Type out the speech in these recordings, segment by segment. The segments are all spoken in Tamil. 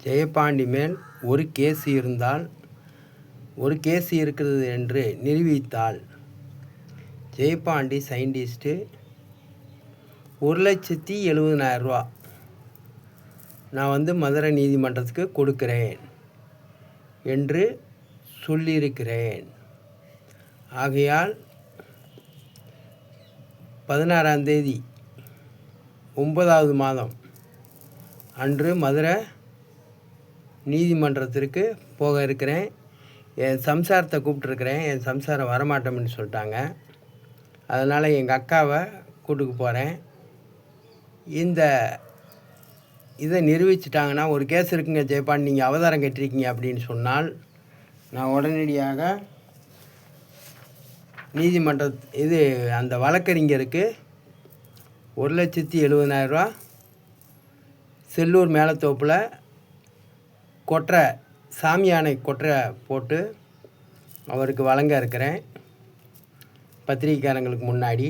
ஜெயபாண்டி மேல் ஒரு கேஸ் இருக்கிறது என்று நிரூபித்தால் ஜெயபாண்டி சயின்டிஸ்ட்டு 1,70,000 ரூபா நான் மதுரை நீதிமன்றத்துக்கு கொடுக்குறேன் என்று சொல்லியிருக்கிறேன். ஆகையால் 16ஆம் தேதி 9வது மாதம் அன்று மதுரை நீதிமன்றத்திற்கு போக இருக்கிறேன். என் சம்சாரத்தை கூப்பிட்ருக்கிறேன். என் சம்சாரம் வரமாட்டோம்னு சொல்லிட்டாங்க. அதனால் எங்கள் அக்காவை கூட்டுக்கு போகிறேன். இதை நிரூபிச்சிட்டாங்கன்னா, ஒரு கேஸ் இருக்குங்க ஜெயபாண்டி, நீங்கள் அவதாரம் கட்டிருக்கீங்க அப்படின்னு சொன்னால் நான் உடனடியாக நீதிமன்ற அந்த வழக்கறிஞருக்கு 1,70,000 ரூபா செல்லூர் மேலத்தோப்பில் கொற்றை சாமியானை கொற்றை போட்டு அவருக்கு வழங்க இருக்கிறேன். பத்திரிகைக்காரங்களுக்கு முன்னாடி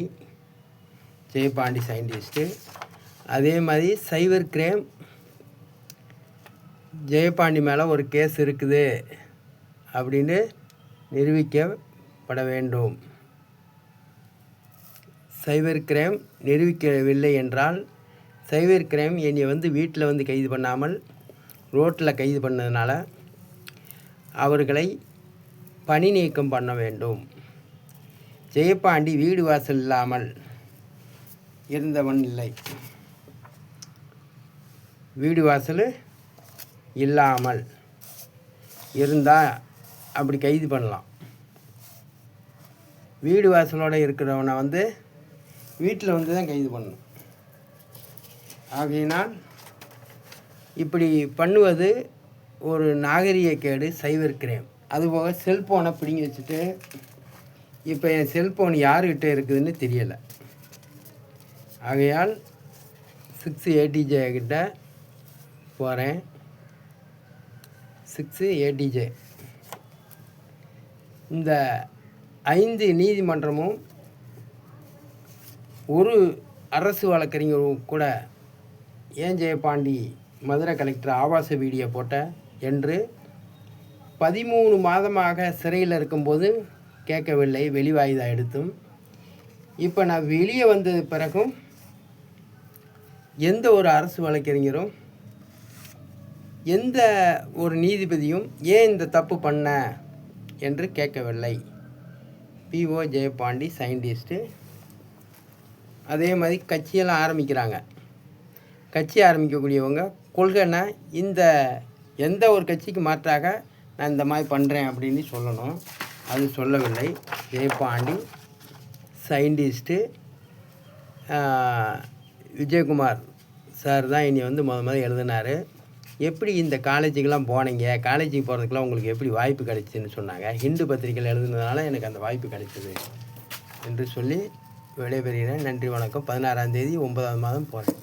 ஜெயபாண்டி சயின்டிஸ்ட்டு. அதே மாதிரி சைபர் கிரைம் ஜெயபாண்டி மேலே ஒரு கேஸ் இருக்குது அப்படின்னு நிரூபிக்கப்பட வேண்டும். சைபர் கிரைம் நிரூபிக்கவில்லை என்றால் சைபர் கிரைம் என்னை வீட்டில் கைது பண்ணாமல் ரோட்டில் கைது பண்ணதுனால அவர்களை பணி நீக்கம் பண்ண வேண்டும். ஜெயபாண்டி வீடு வாசல் இல்லாமல் இருந்தவன் இல்லை. வீடு வாசல் இல்லாமல் இருந்தால் அப்படி கைது பண்ணலாம். வீடு வாசலோடு இருக்கிறவனை வீட்டில் தான் கைது பண்ணணும். ஆகையினால் இப்படி பண்ணுவது ஒரு நாகரிக கேடு, சைபர் கிரைம். அதுபோக செல்ஃபோனை பிடிங்கி வச்சுட்டு இப்போ என் செல்ஃபோன் யாருக்கிட்ட இருக்குதுன்னு தெரியலை. ஆகையால் 6 ATJ கிட்ட போகிறேன். 6 ATJ இந்த 5 நீதிமன்றமும் ஒரு அரசு வழக்கறிஞரும் கூட ஏன் ஜெயபாண்டி மதுரை கலெக்டர் ஆபாச வீடியோ போட்ட என்று 13 மாதமாக சிறையில் இருக்கும்போது கேட்கவில்லை, வெளிவாய்தா எடுத்தும். இப்போ நான் வெளியே வந்தது பிறகும் எந்த ஒரு அரசு வழக்கறிஞரும் எந்த ஒரு நீதிபதியும் ஏன் இந்த தப்பு பண்ண என்று கேட்கவில்லை. PO Jayapandi scientist. அதே மாதிரி கட்சியெல்லாம் ஆரம்பிக்கிறாங்க. கட்சி ஆரம்பிக்கக்கூடியவங்க கொள்கைன்னா எந்த ஒரு கட்சிக்கு மாற்றாக நான் இந்த மாதிரி பண்ணுறேன் அப்படின்னு சொல்லணும். அது சொல்லவில்லை. ஜெயபாண்டி சயின்டிஸ்ட்டு விஜயகுமார் சார் தான் இனி முதல் எழுதினார். எப்படி இந்த காலேஜுக்கெலாம் போனீங்க, காலேஜுக்கு போகிறதுக்கெலாம் உங்களுக்கு எப்படி வாய்ப்பு கிடைச்சிதுன்னு சொன்னாங்க. ஹிந்து பத்திரிகையில் எழுதுனதுனால எனக்கு அந்த வாய்ப்பு கிடைச்சிது என்று சொல்லி விடைபெறுகிறேன். நன்றி, வணக்கம். 16ஆம் தேதி 9வது மாதம் போகிறேன்.